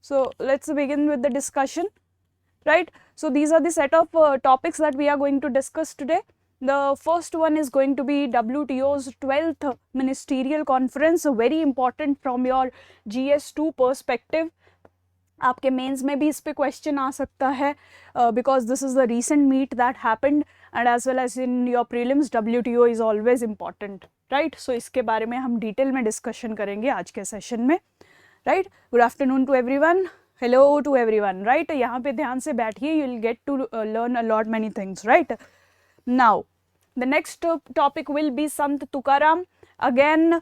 So let's begin with the discussion, right? So these are the set of topics that we are going to discuss today. The first one is going to be WTO's 12th Ministerial Conference, very important from your GS2 perspective. आपके mains में भी इस पे question आ सकता है because this is the recent meet that happened and as well as in your prelims WTO is always important, right? So इसके बारे में हम डिटेल में डिस्कशन करेंगे आज के सेशन में, right? Good afternoon to everyone, hello to everyone, right? यहाँ पे ध्यान से बैठिए, you will get to learn a lot many things, right? Now the next topic will be Sant Tukaram. Again,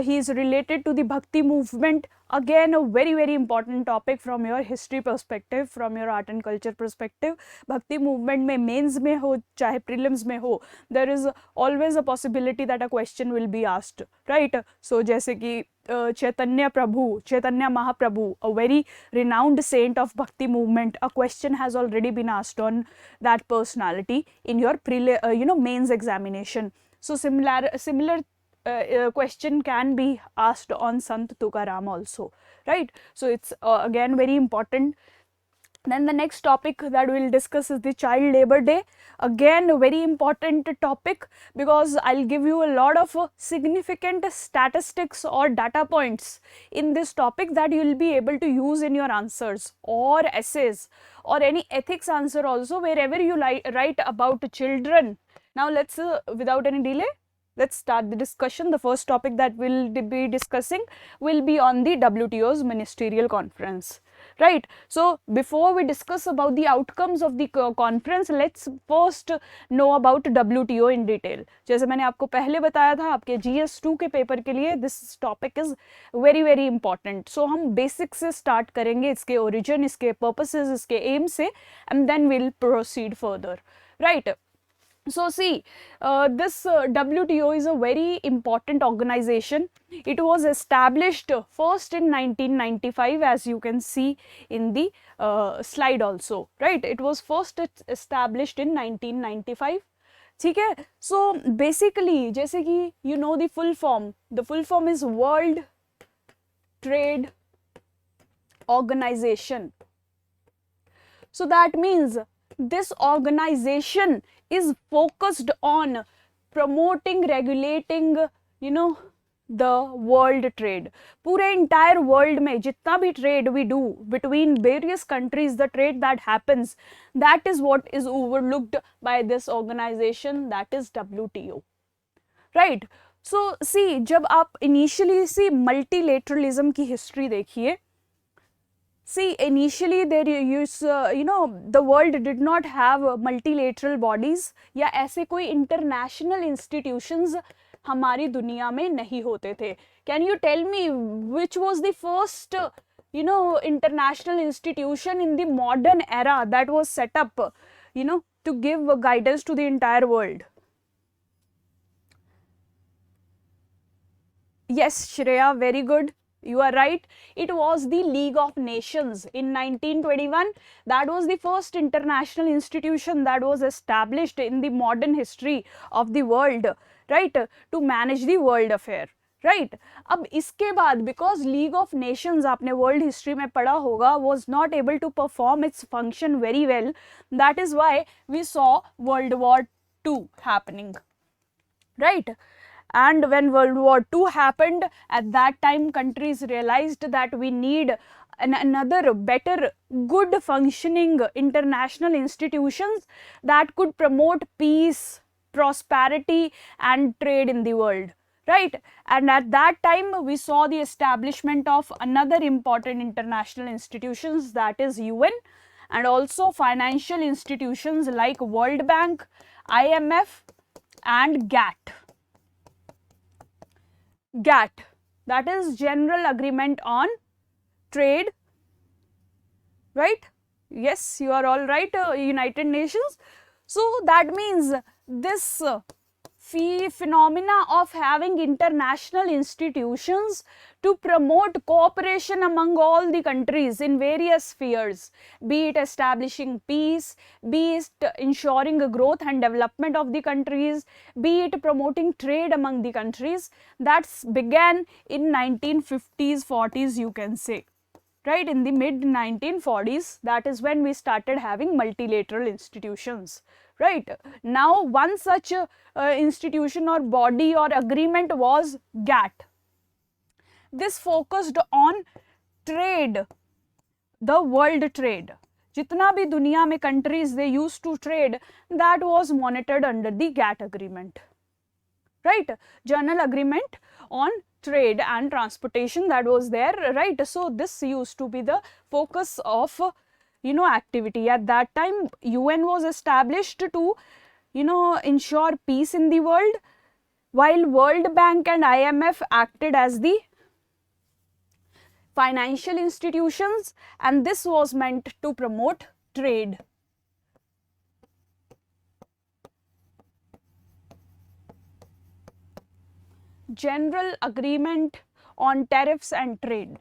he is related to the Bhakti movement. Again, a very important topic from your history perspective, from your art and culture perspective. Bhakti movement में mains में हो चाहे prelims में हो, there is always a possibility that a question will be asked, right? So जैसे कि Chaitanya Mahaprabhu, a very renowned saint of Bhakti movement, a question has already been asked on that personality in your mains examination. So similar question can be asked on Sant Tukaram also, right? So it's again very important. Then the next topic that we'll discuss is the Child Labor Day. Again, a very important topic because I'll give you a lot of significant statistics or data points in this topic that you will be able to use in your answers or essays or any ethics answer also, wherever you write about children. Now let's without any delay, let's start the discussion. The first topic that we'll be discussing will be on the WTO's Ministerial Conference, right? So before we discuss about the outcomes of the conference, let's first know about WTO in detail. जैसे मैंने आपको पहले बताया था, आपके GS2 के paper के लिए this topic is very important. So हम basic से start करेंगे, इसके origin, इसके purposes, इसके aim से, and then we'll proceed further, right? So see, this WTO is a very important organization. It was established first in 1995, as you can see in the slide also, right? It was first established in 1995. ठीक है? So basically, जैसे कि you know the full form is World Trade Organization. So that means this organization is focused on promoting, regulating, the world trade. पूरे entire world में जितना भी trade we do between various countries, the trade that happens, that is what is overlooked by this organization, that is WTO, right? So see, जब आप initially see multilateralism की history देखिए, see, initially there use the world did not have multilateral bodies या ऐसे कोई international institutions हमारी दुनिया में नहीं होते थे. Can you tell me which was the first international institution in the modern era that was set up to give guidance to the entire world? Yes, Shreya, very good. You are right. It was the League of Nations in 1921. That was the first international institution that was established in the modern history of the world, right, to manage the world affair, right? अब इसके बाद, because League of Nations आपने world history में पढ़ा होगा, was not able to perform its function very well. That is why we saw World War II happening, right? And when World War II happened, at that time countries realized that we need another better, good functioning international institutions that could promote peace, prosperity and trade in the world, right? And at that time we saw the establishment of another important international institutions, that is UN, and also financial institutions like World Bank, IMF and GATT. GATT, that is General Agreement on Trade, right? Yes, you are all right, United Nations. So that means this phenomena of having international institutions to promote cooperation among all the countries in various spheres, be it establishing peace, be it ensuring growth and development of the countries, be it promoting trade among the countries, that began in 1950s, 40s, you can say, right? In the mid 1940s, that is when we started having multilateral institutions, right? Now, one such institution or body or agreement was GATT. This focused on trade, the world trade. जितना भी दुनिया में countries they used to trade, that was monitored under the GATT agreement, right? General agreement on trade and transportation, that was there, right? So this used to be the focus of activity. At that time, UN was established to ensure peace in the world, while World Bank and IMF acted as the financial institutions, and this was meant to promote trade. General agreement on tariffs and trade.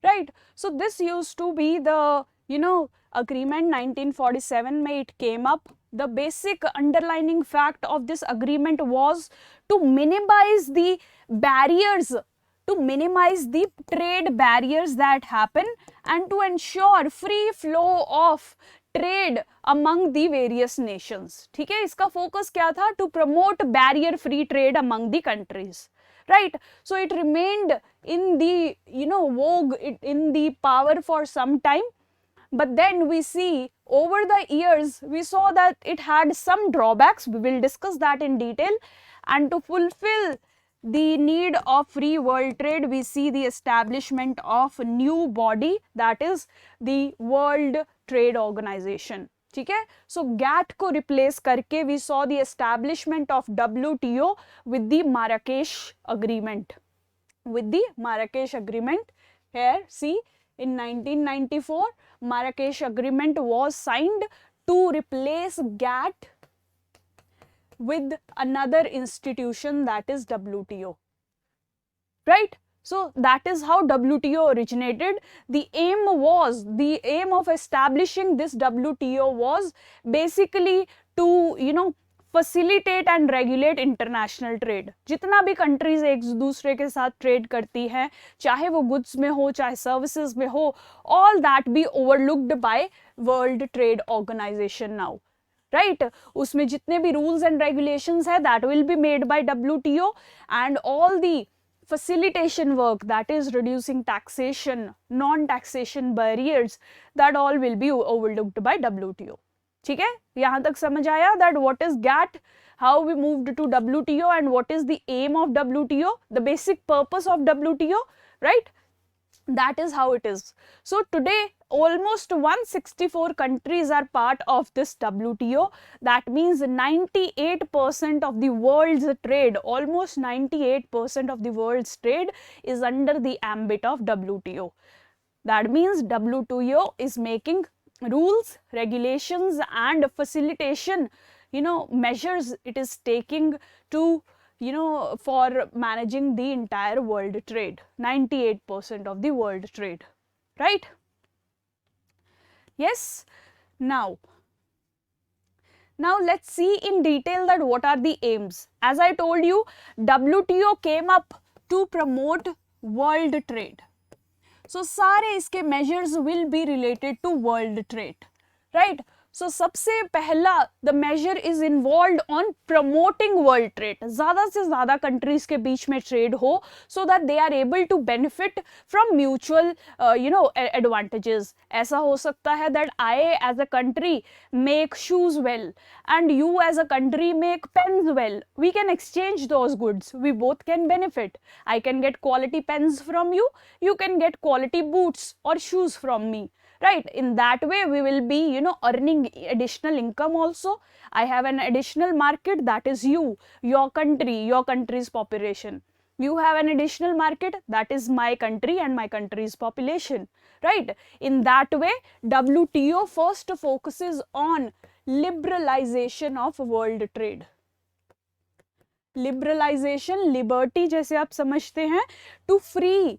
Right, so this used to be the agreement. 1947 में it came up. The basic underlining fact of this agreement was to minimize the barriers, to minimize the trade barriers that happen, and to ensure free flow of trade among the various nations. ठीक है, इसका focus क्या था? To promote barrier free trade among the countries, right? So it remained in the vogue, in the power for some time, but then we see over the years we saw that it had some drawbacks. We will discuss that in detail. And to fulfill the need of free world trade, we see the establishment of a new body, that is the World Trade Organization. ठीक है, so GATT को replace करके we saw the establishment of WTO with the Marrakesh Agreement. With the Marrakesh Agreement, here see, in 1994 Marrakesh Agreement was signed to replace GATT with another institution, that is WTO, right? So that is how WTO originated. The aim of establishing this WTO was basically to facilitate and regulate international trade. जितना भी countries एक दूसरे के साथ trade करती हैं, चाहे वो goods में हो, चाहे services में हो, all that be overlooked by World Trade Organization now, right? उसमें जितने भी rules and regulations है, that will be made by WTO, and all the facilitation work, that is reducing taxation, non-taxation barriers, that all will be overlooked by WTO. ठीक है, यहाँ तक समझ आया that what is GATT, how we moved to WTO, and what is the aim of WTO, the basic purpose of WTO, right? That is how it is. So today almost 164 countries are part of this WTO. That means 98% of the world's trade, almost 98% of the world's trade is under the ambit of WTO. That means WTO is making rules, regulations and facilitation measures it is taking to for managing the entire world trade, 98% of the world trade, right? Yes. Now let's see in detail that what are the aims. As I told you, WTO came up to promote world trade. So सारे इसके measures will be related to world trade, right? So सबसे पहला the measure is involved on promoting world trade. ज़्यादा से ज़्यादा countries के बीच में trade हो, so that they are able to benefit from mutual advantages. ऐसा हो सकता है that I as a country make shoes well and you as a country make pens well. We can exchange those goods. We both can benefit. I can get quality pens from you. You can get quality boots or shoes from me. Right, in that way we will be earning additional income also. I have an additional market, that is you, your country, your country's population. You have an additional market, that is my country and my country's population, right? In that way WTO first focuses on liberalization of world trade. Liberalization, liberty जैसे आप समझते हैं, to free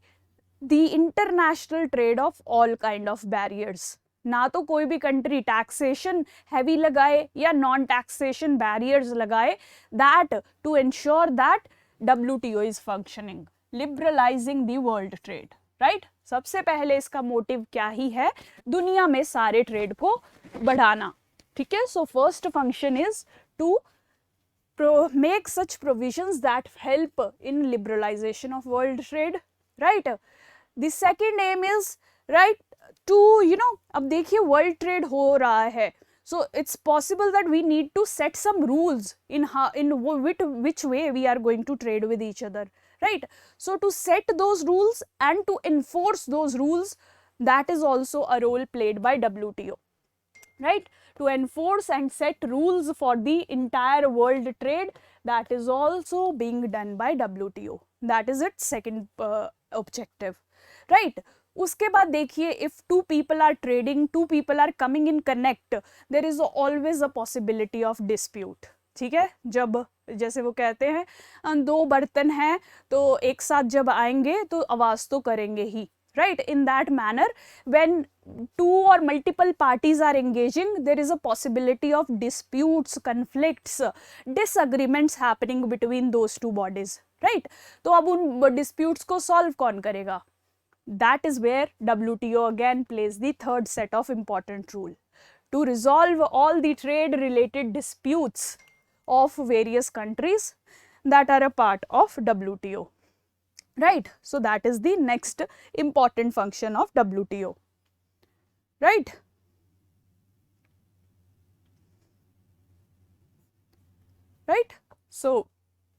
the international trade of all kind of barriers, ना तो कोई भी country taxation heavy लगाए या नॉन टैक्सेशन बैरियर्स लगाए, that to ensure that WTO is functioning, liberalising the world trade, right. सबसे पहले इसका मोटिव क्या ही है, दुनिया में सारे ट्रेड को बढ़ाना, ठीक है। So first function is to make such provisions that help in liberalization of world trade, right. The second aim is, right, to अब देखिए वर्ल्ड ट्रेड हो रहा है, so it's possible that we need to set some rules in which way we are going to trade with each other, right. So to set those rules and to enforce those rules, that is also a role played by WTO, right. To enforce and set rules for the entire world trade, that is also being done by WTO. That is its second objective, right. उसके बाद देखिए, if two people are trading, two people are coming in connect, there is always a possibility of dispute, ठीक है। जब जैसे वो कहते हैं दो बर्तन हैं तो एक साथ जब आएंगे तो आवाज तो करेंगे ही, right. In that manner, when two or multiple parties are engaging, there is a possibility of disputes, conflicts, disagreements happening between those two bodies, right. तो अब उन disputes को solve कौन करेगा? That is where WTO again plays the third set of important rule to resolve all the trade related disputes of various countries that are a part of WTO, right. So that is the next important function of WTO, right. Right. So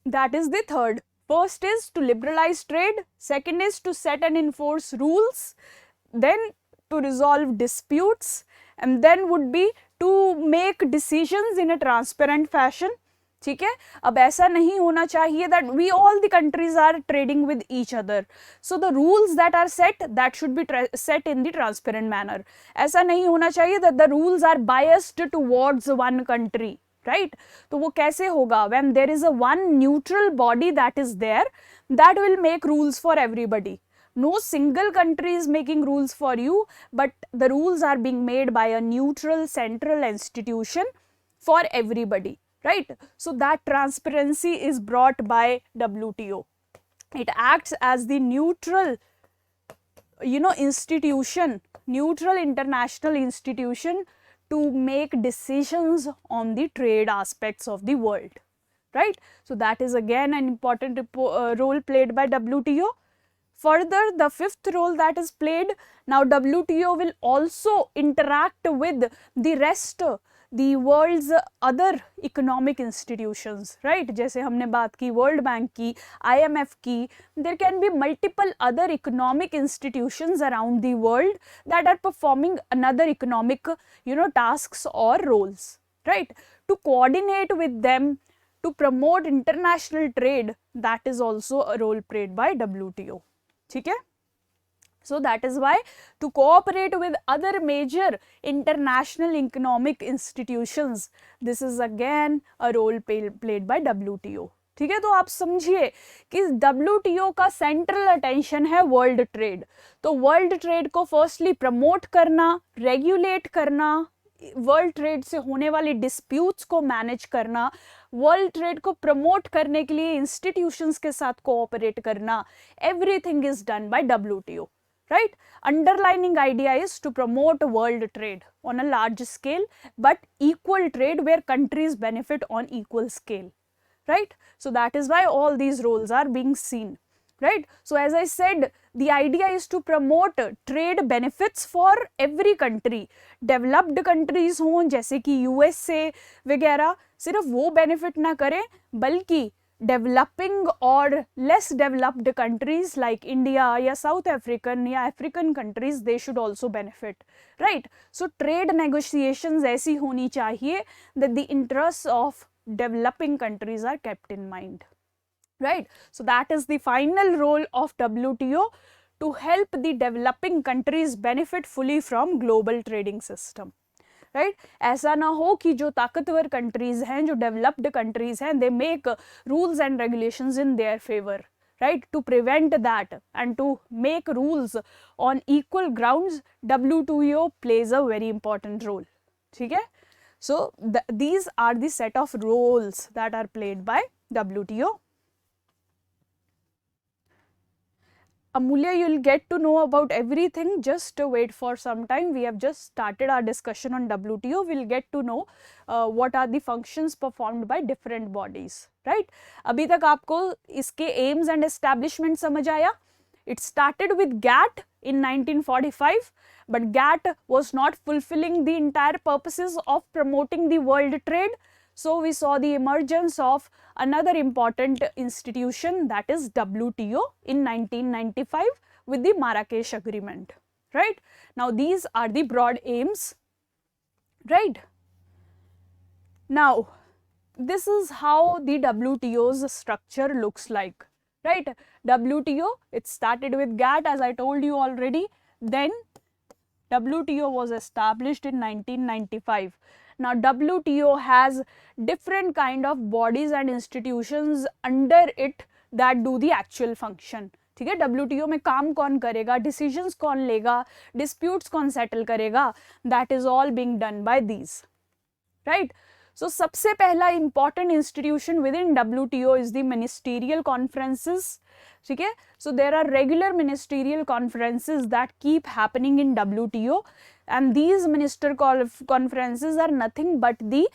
that is the third. First is to liberalize trade, second is to set and enforce rules, then to resolve disputes, and then would be to make decisions in a transparent fashion, ठीक है। अब ऐसा नहीं होना चाहिए that we all the countries are trading with each other, so the rules that are set, that should be set in the transparent manner. ऐसा नहीं होना चाहिए that the rules are biased towards one country, right. तो वो कैसे होगा? When there is a one neutral body that is there, that will make rules for everybody. No single country is making rules for you, but the rules are being made by a neutral central institution for everybody, right. So that transparency is brought by WTO. It acts as the neutral, institution, neutral international institution to make decisions on the trade aspects of the world, right. So that is again an important role played by WTO. Further, the fifth role that is played, now WTO will also interact with the rest, the world's other economic institutions, right. जैसे हमने बात की world bank की, IMF की, there can be multiple other economic institutions around the world that are performing another economic, tasks or roles, right. To coordinate with them, to promote international trade, that is also a role played by WTO, ठीक है। So that is why to cooperate with other major international economic institutions, this is again a role played by WTO, ठीक है। तो आप समझिए कि WTO का central attention है वर्ल्ड ट्रेड। तो वर्ल्ड ट्रेड को फर्स्टली प्रमोट करना, रेगुलेट करना, वर्ल्ड ट्रेड से होने वाली डिस्प्यूट्स को मैनेज करना, वर्ल्ड ट्रेड को प्रमोट करने के लिए इंस्टीट्यूशंस के साथ कोऑपरेट करना, everything is done by WTO, right. Underlining idea is to promote world trade on a large scale, but equal trade where countries benefit on equal scale, right. So that is why all these roles are being seen, right. So as I said, the idea is to promote trade benefits for every country. Developed countries हों जैसे कि USA वगैरह, सिर्फ वो benefit ना करें, बल्कि developing or less developed countries like India या South African या African countries, they should also benefit, right. So trade negotiations ऐसी होनी चाहिए that the interests of developing countries are kept in mind, right. So that is the final role of WTO, to help the developing countries benefit fully from global trading system, right. ऐसा ना हो कि जो ताकतवर countries हैं, जो developed countries हैं, they make rules and regulations in their favour, right? To prevent that and to make rules on equal grounds, WTO plays a very important role. ठीक है? So these are the set of roles that are played by WTO. Amulya, you'll get to know about everything, just wait for some time. We have just started our discussion on WTO. We'll get to know what are the functions performed by different bodies, right? अभी तक आपको इसके aims and establishment समझ आया? It started with GATT in 1945, but GATT was not fulfilling the entire purposes of promoting the world trade. So we saw the emergence of another important institution, that is WTO, in 1995 with the Marrakesh Agreement, right? Now these are the broad aims, right? Now this is how the WTO's structure looks like, right? WTO, it started with GATT, as I told you already. Then WTO was established in 1995. Now WTO has different kind of bodies and institutions under it that do the actual function. ठीक है? WTO में काम कौन करेगा, decisions कौन लेगा, disputes कौन settle करेगा, that is all being done by these, right? So सबसे पहला important institution within WTO is the Ministerial Conferences. ठीक है? So there are regular ministerial conferences that keep happening in WTO, and these minister conferences are nothing but the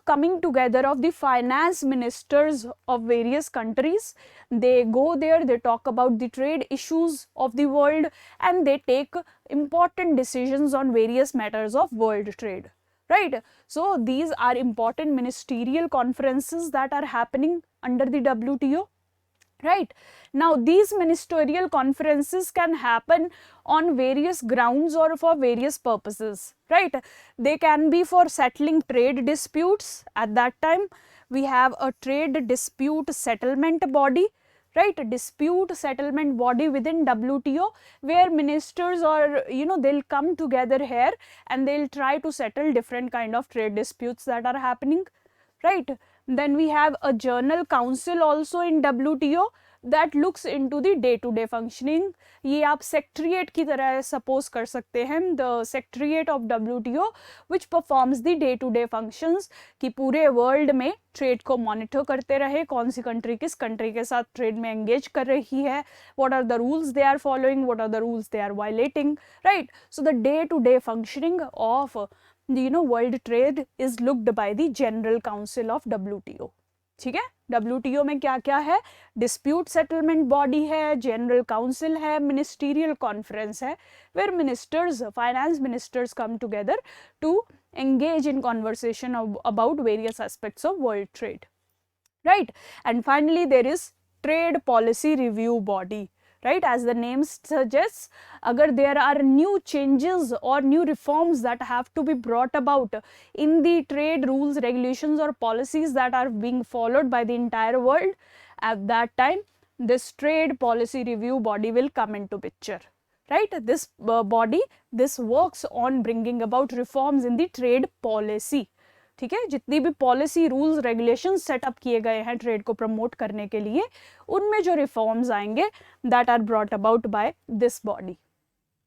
coming together of the finance ministers of various countries. They go there, they talk about the trade issues of the world, and they take important decisions on various matters of world trade, right? So these are important ministerial conferences that are happening under the WTO. Right. Now these ministerial conferences can happen on various grounds or for various purposes, right? They can be for settling trade disputes. At that time we have a trade dispute settlement body, right? Dispute settlement body within WTO, where ministers or they'll come together here and they'll try to settle different kind of trade disputes that are happening, right? Then we have a General Council also in WTO that looks into the day-to-day functioning. ये आप secretariat की तरह suppose कर सकते हैं, the secretariat of WTO which performs the day-to-day functions, कि पूरे world में trade को monitor करते रहे, कौन सी country किस country के साथ trade में engage कर रही है, what are the rules they are following, what are the rules they are violating, right? So the day-to-day functioning of world trade is looked by the General Council of WTO. ठीक है? WTO में क्या क्या है? Dispute settlement body है, General Council है, Ministerial Conference है, where ministers, finance ministers come together to engage in conversation about various aspects of world trade, right? And finally there is Trade Policy Review Body, right? As the name suggests, agar there are new changes or new reforms that have to be brought about in the trade rules, regulations or policies that are being followed by the entire world, at that time this Trade Policy Review Body will come into picture, right? This body, this works on bringing about reforms in the trade policy. ठीक है? जितनी भी policy rules regulation setup किए गए हैं trade को promote करने के लिए, उनमें जो रिफॉर्म्स आएंगे that are brought about by this body,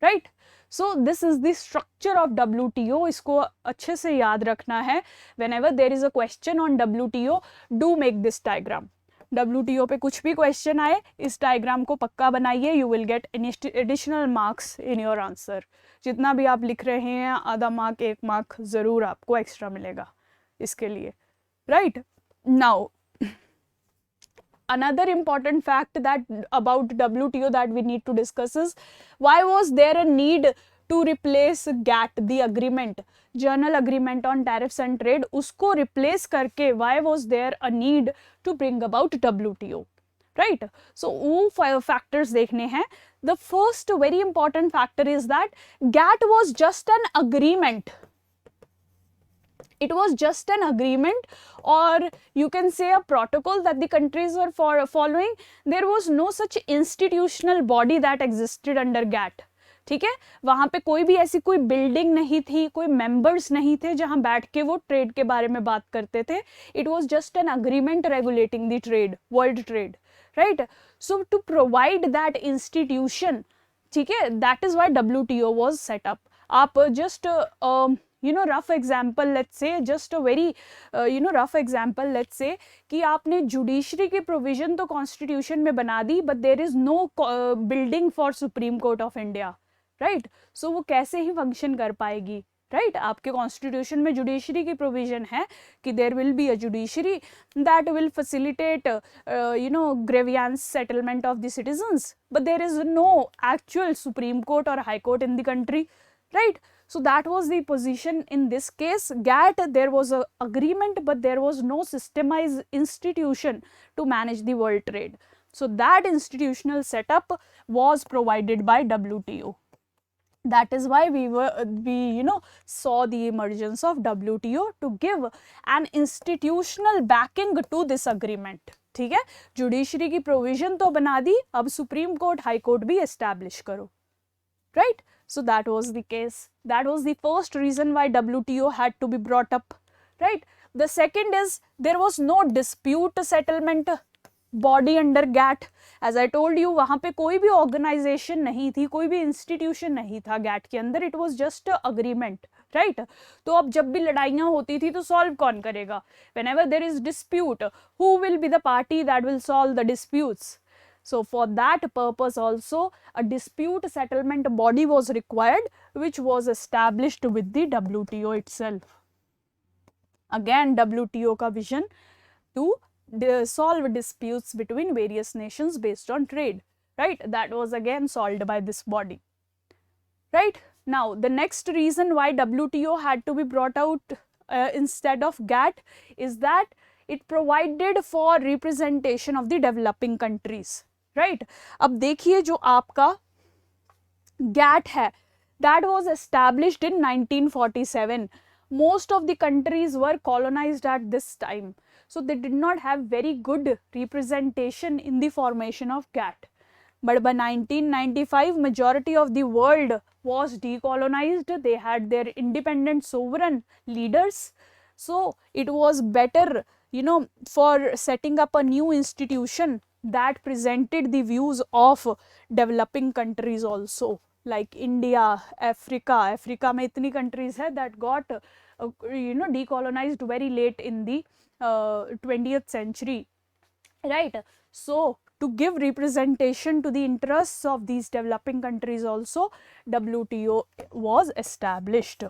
right? So this is the structure of WTO. इसको अच्छे से याद रखना है. Whenever there is a question on WTO, do make this diagram. WTO पे कुछ भी क्वेश्चन आए, इस डायग्राम को पक्का बनाइए. You will get additional marks in your answer. जितना भी आप लिख रहे हैं, आधा मार्क, 1 मार्क जरूर आपको एक्स्ट्रा मिलेगा इसके लिए, right? Now another important fact that about WTO that we need to discuss is, why was there a need to replace GATT, the agreement, General Agreement on Tariffs and Trade? उसको replace करके why was there a need to bring about WTO, right? So वो factors देखने हैं. The first very important factor is that GATT was just an agreement. It was just an agreement, or you can say a protocol that the countries were following. There was no such institutional body that existed under GATT. ठीक है? वहाँ पे कोई भी ऐसी कोई building नहीं थी, कोई मेंबर्स नहीं थे जहाँ बैठ के वो ट्रेड के बारे में बात करते थे. It was just an agreement regulating the trade, world trade, right? So to provide that institution, ठीक है, that is why WTO was set up. आप just rough example, let's say, just a very rough example, let's say कि आपने judiciary की provision तो constitution में बना दी, but there is no building for Supreme Court of India, right? So वो कैसे ही फंक्शन कर पाएगी, राइट? आपके कॉन्स्टिट्यूशन में जुडिशरी की प्रोविजन है कि there will be a judiciary that will facilitate grievance settlement of the citizens, but there is no actual Supreme Court और High Court in the country, right? So that was the position in this case. GATT, there was a agreement, but there was no systemized institution to manage the world trade. So that institutional setup was provided by WTO. That is why we saw the emergence of WTO to give an institutional backing to this agreement. ठीक है, judiciary की provision तो बना दी, अब supreme court high court भी establish करो, right? So that was the case. That was the first reason why WTO had to be brought up, right? The second is there was no dispute settlement body under GATT. As I told you, वहाँ पे कोई भी organization नहीं थी, कोई भी institution नहीं था GATT के अंदर. It was just a agreement, right? तो अब जब भी लड़ाइयाँ होती थी तो solve कौन करेगा? Whenever there is dispute, who will be the party that will solve the disputes? So for that purpose also a dispute settlement body was required, which was established with the WTO itself. Again, WTO का vision to solve disputes between various nations based on trade, right? That was again solved by this body, right? Now the next reason why WTO had to be brought out instead of GATT is that it provided for representation of the developing countries, right? अब देखिए जो आपका GATT है, that was established in 1947. Most of the countries were colonized at this time, so they did not have very good representation in the formation of GATT. But by 1995, majority of the world was decolonized. They had their independent sovereign leaders, so it was better, for setting up a new institution that presented the views of developing countries also, like India, Africa में इतनी countries है that got decolonized very late in the 20th century, right? So to give representation to the interests of these developing countries also, WTO was established.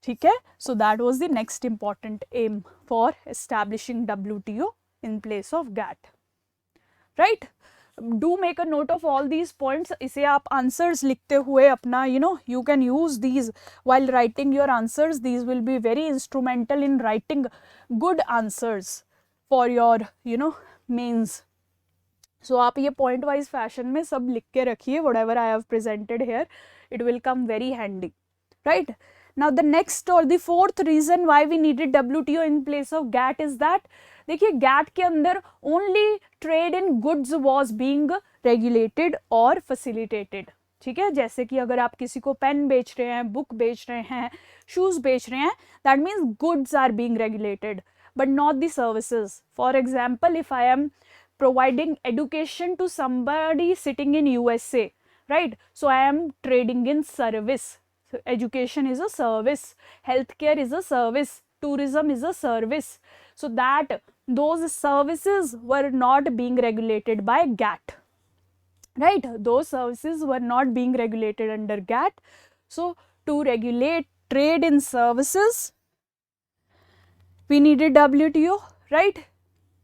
ठीक है, so that was the next important aim for establishing WTO in place of GATT, right? Do make a note of all these points. इसे आप answers लिखते हुए अपना you can use these while writing your answers. These will be very instrumental in writing good answers for your mains. So आप ये point wise fashion में सब लिख के रखिए. Whatever I have presented here, it will come very handy, right? Now the next or the fourth reason why we needed WTO in place of GATT is that, देखिए GATT के अंदर only trade in goods was being regulated और facilitated. ठीक है, जैसे कि अगर आप किसी को पेन बेच रहे हैं, बुक बेच रहे हैं, शूज बेच रहे हैं, that means goods are being regulated, but not the services. For example, if I am providing education to somebody sitting in USA, right? So I am trading in service. So education is a service, healthcare is a service, tourism is a service. So that those services were not being regulated by GATT, right? Those services were not being regulated under GATT. So to regulate trade in services, we needed WTO, right?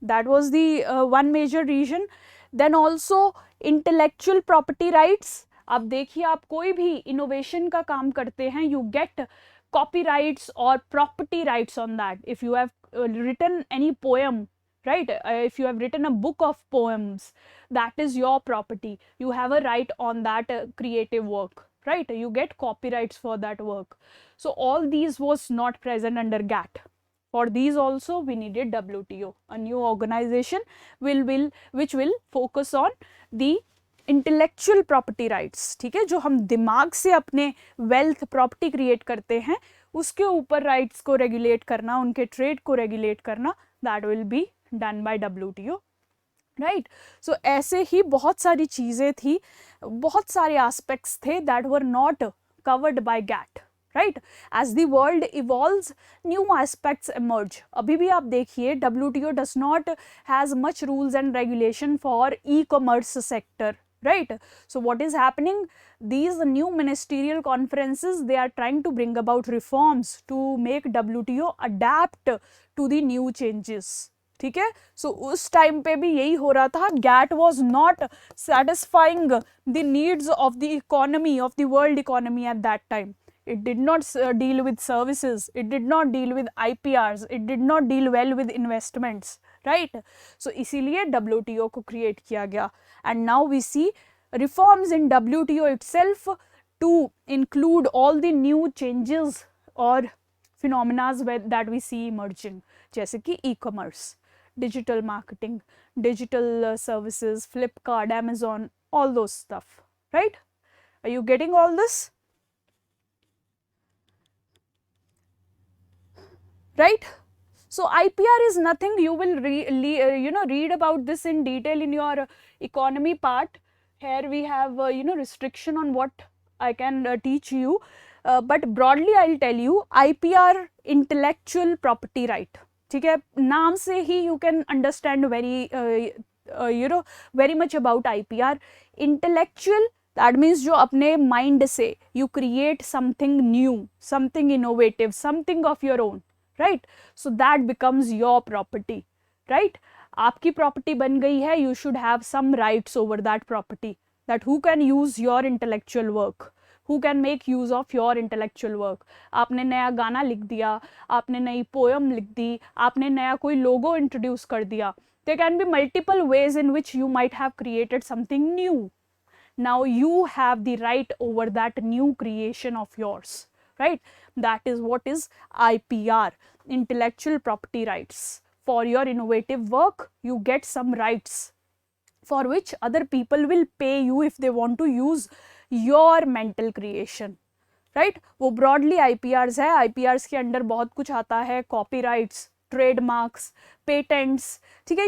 That was the one major reason. Then also intellectual property rights. अब देखिए, आप कोई भी innovation का काम करते हैं, you get copyrights or property rights on that. If you have written any poem, right? If you have written a book of poems, that is your property. You have a right on that creative work, right? You get copyrights for that work. So all these was not present under GATT. For these also we needed WTO, a new organization which will focus on the intellectual property rights. ठीक है, जो हम दिमाग से अपने wealth property create करते हैं, उसके ऊपर राइट्स को रेगुलेट करना, उनके ट्रेड को रेगुलेट करना, that will be done by WTO. Right. So ऐसे ही बहुत सारी चीज़ें थी, बहुत सारे एस्पेक्ट्स थे that were not covered by GATT. Right. As the world evolves, new aspects emerge. अभी भी आप देखिए WTO does not has much rules and regulation for e-commerce sector. Right. So what is happening? These new ministerial conferences, they are trying to bring about reforms to make WTO adapt to the new changes. ठीक है. सो उस time पे भी यही हो रहा था. GATT was not satisfying the needs of the economy, of the world economy at that time. It did not deal with services, it did not deal with IPRs, it did not deal well with investments, right? So इसीलिए WTO को create किया गया. And now we see reforms in WTO itself to include all the new changes or phenomena that we see emerging, जैसे कि e-commerce, digital marketing, digital services, Flipkart, Amazon, all those stuff, right? Are you getting all this? Right. So IPR is nothing. You will read about this in detail in your economy part. Here we have restriction on what I can teach you, but broadly I'll tell you IPR, intellectual property right. ठीक है. नाम से ही you can understand very much about IPR. Intellectual, that means जो अपने mind से you create something new, something innovative, something of your own. Right. So that becomes your property. Right. आपकी property बन गई है, you should have some rights over that property, that who can use your intellectual work, who can make use of your intellectual work. आपने नया गाना लिख दिया, आपने नई poem लिख दी, आपने नया कोई logo introduce कर दिया. There can be multiple ways in which you might have created something new. Now you have the right over that new creation of yours. Right. That is what is IPR, intellectual property rights. For your innovative work, you get some rights for which other people will pay you if they want to use your mental creation. Right. वो broadly IPRs है. IPRs के अंदर बहुत कुछ आता है, copyrights, trademarks, patents. ठीक है.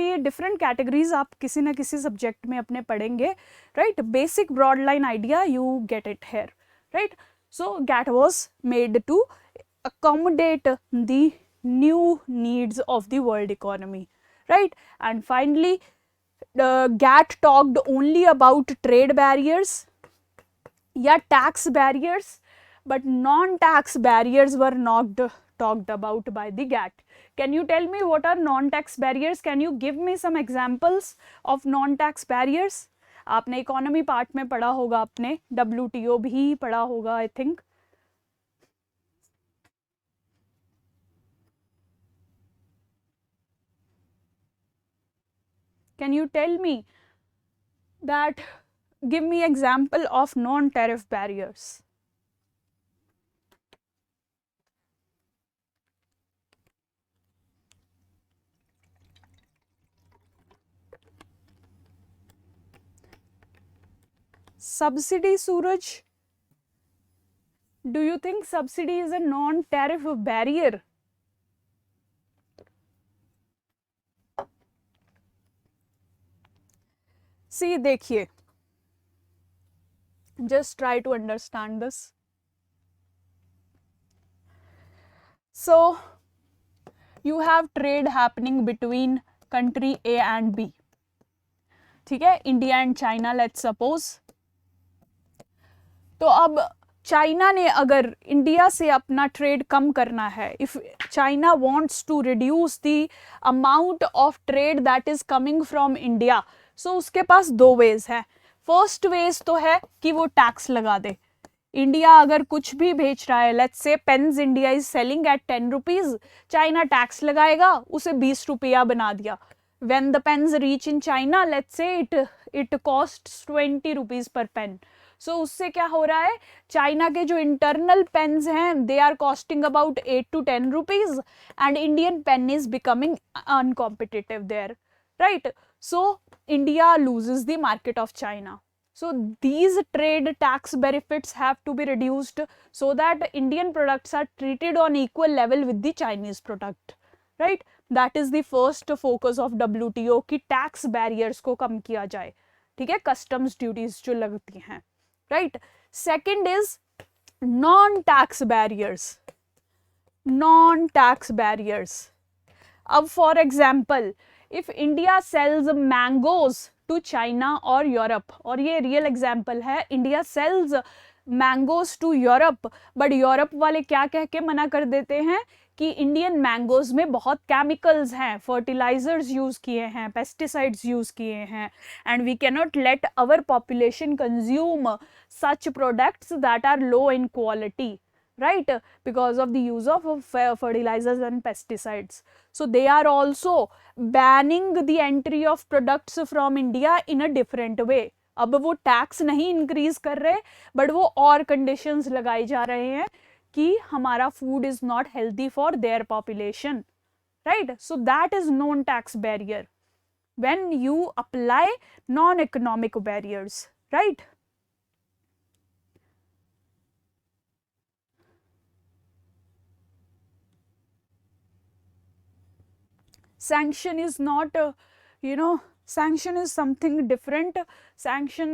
ये डिफरेंट कैटेगरीज आप किसी ना किसी सब्जेक्ट में अपने पढ़ेंगे. राइट. Basic broad line idea you get it here. Right. So GATT was made to accommodate the new needs of the world economy, right? And finally, GATT talked only about trade barriers, yeah, tax barriers, but non-tax barriers were not talked about by the GATT. Can you tell me what are non-tax barriers? Can you give me some examples of non-tax barriers? आपने economy part में पढ़ा होगा, आपने WTO भी पढ़ा होगा I think. Can you tell me that, give me example of non-tariff barriers? Subsidy, Suraj? Do you think subsidy is a non-tariff barrier? See, देखिए, just try to understand this. So you have trade happening between country A and B. ठीक है. India and China, let's suppose. तो अब China ने अगर India से अपना trade कम करना है, if China wants to reduce the amount of trade that is coming from India, so उसके पास दो वेज है. फर्स्ट वेज तो है कि वो टैक्स लगा दे. इंडिया अगर कुछ भी बेच रहा है, let's say pens India is selling at 10 rupees, China tax लगाएगा, उसे 20 रुपया बना दिया. when the pens reach in China, let's say it costs 20 rupees per pen. So उससे क्या हो रहा है, चाइना के जो इंटरनल पेन्स हैं they are costing about 8 to 10 rupees and Indian pen is becoming uncompetitive there, right? So India loses the market of China. So these trade tax benefits have to be reduced so that Indian products are treated on equal level with the Chinese product, right. That is the first focus of WTO कि tax barriers को कम किया जाए. ठीक है, customs duties जो लगती हैं. Right. Second is non tax barriers. Non tax barriers. अब for example, if India sells mangoes to China और यूरोप, और ये रियल एग्जाम्पल है, India sells mangoes to Europe, but Europe वाले क्या कह के मना कर देते हैं कि इंडियन मैंगोज में बहुत केमिकल्स हैं, फर्टिलाइजर्स यूज किए हैं, पेस्टिसाइड्स यूज किए हैं, and we can not let our population consume such products that are low in quality, right, because of the use of fertilizers and pesticides. So they are also banning the entry of products from India in a different way. अब वो tax नहीं increase कर रहे, but वो और conditions लगाई जा रहे हैं कि हमारा food is not healthy for their population, right. So that is non tax barrier when you apply non-economic barriers, right. Sanction is not sanction is something different. Sanction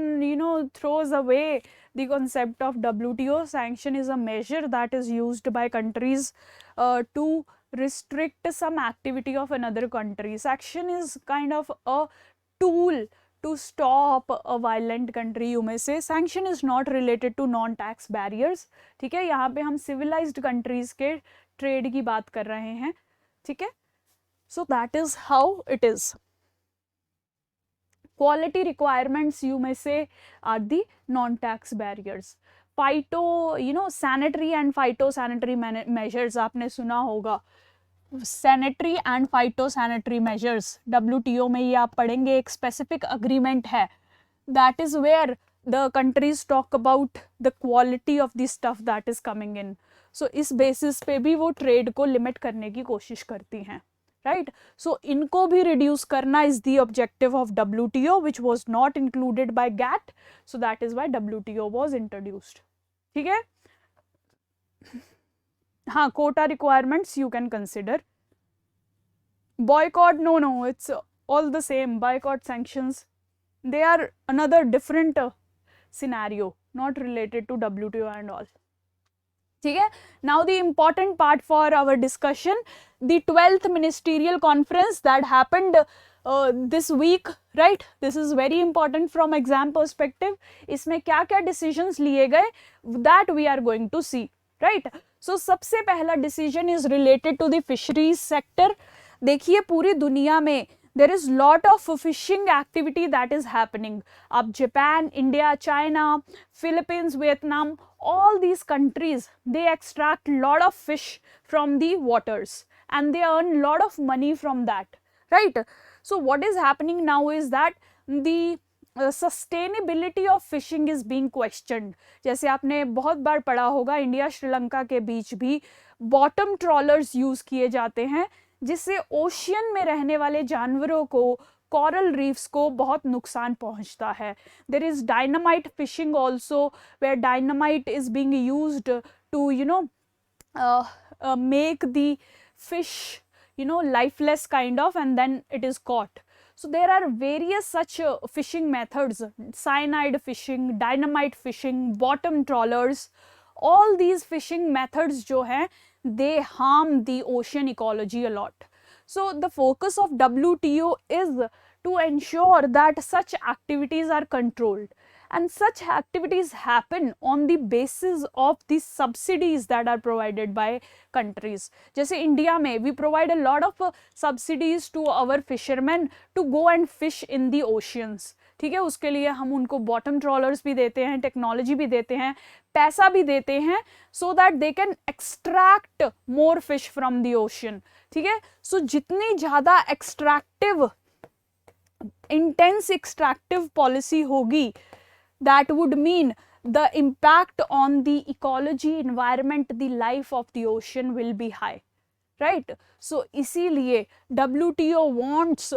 throws away the concept of WTO. Sanction is a measure that is used by countries to restrict some activity of another country. Sanction is kind of a tool to stop a violent country, you may say. Sanction is not related to non tax barriers. ठीक है, यहाँ पे हम civilized countries के trade की बात कर रहे हैं. ठीक है. So that is how it is. Quality requirements, you may say, are the non-tax barriers. Sanitary and phytosanitary measures, आपने सुना होगा. Sanitary and phytosanitary measures, WTO में ये आप पढ़ेंगे, एक specific agreement है. That is where the countries talk about the quality of the stuff that is coming in. So इस basis पे भी वो trade को limit करने की कोशिश करती हैं. Right, so इनको भी reduce करना is the objective of WTO, which was not included by GATT, so that is why WTO was introduced. ठीक है. हाँ, quota requirements you can consider. Boycott, no, it's all the same. Boycott, sanctions, they are another different scenario, not related to WTO and all. ठीक है. Now the important part for our discussion, the 12th Ministerial Conference that happened this week, right. This is very important from exam perspective. इसमें क्या क्या decisions लिए गए, that we are going to see, right. So सबसे पहला decision is related to the fisheries sector. देखिए पूरी दुनिया में there is lot of fishing activity that is happening. अब Japan, India, China, Philippines, Vietnam, all these countries, they extract lot of fish from the waters and they earn lot of money from that, right. So what is happening now is that the sustainability of fishing is being questioned. जैसे आपने बहुत बार पढ़ा होगा, India Sri Lanka के बीच भी bottom trollers use किए जाते हैं, जिससे ओशियन में रहने वाले जानवरों को, coral reefs को बहुत नुकसान पहुंचता है. There is dynamite fishing also, where dynamite is being used to make the fish lifeless kind of, and then it is caught. So there are various such fishing methods, cyanide fishing, dynamite fishing, bottom trawlers. All these fishing methods जो हैं, they harm the ocean ecology a lot. So the focus of WTO is to ensure that such activities are controlled, and such activities happen on the basis of the subsidies that are provided by countries. जैसे India में we provide a lot of subsidies to our fishermen to go and fish in the oceans. ठीक है, उसके लिए हम उनको bottom trollers भी देते हैं, टेक्नोलॉजी भी देते हैं, पैसा भी देते हैं, so that they can extract more fish from the ocean. ठीक है, सो जितनी ज़्यादा एक्सट्रैक्टिव, इंटेंस एक्सट्रैक्टिव पॉलिसी होगी, that would mean the impact on the ecology, environment, the life of the ocean will be high, right. So इसीलिए WTO wants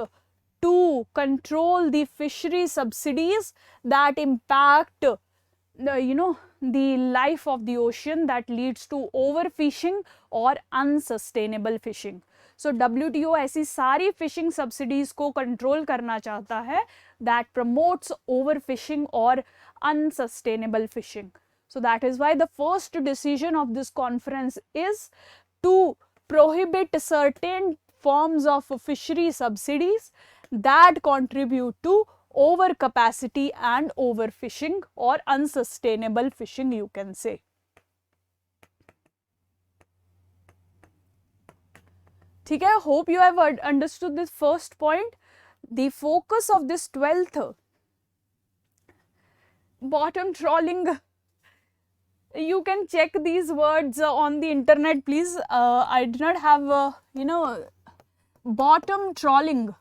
to control the fishery subsidies that impact the life of the ocean, that leads to overfishing or unsustainable fishing. So WTO ऐसी सारी fishing subsidies को control करना चाहता है that promotes over fishing और unsustainable fishing. So that is why the first decision of this conference is to prohibit certain forms of fishery subsidies that contribute to overcapacity and overfishing or unsustainable fishing, you can say. ठीक है, hope you have understood this first point. The focus of this 12th bottom trawling, you can check these words on the internet, please. I did not have bottom trawling.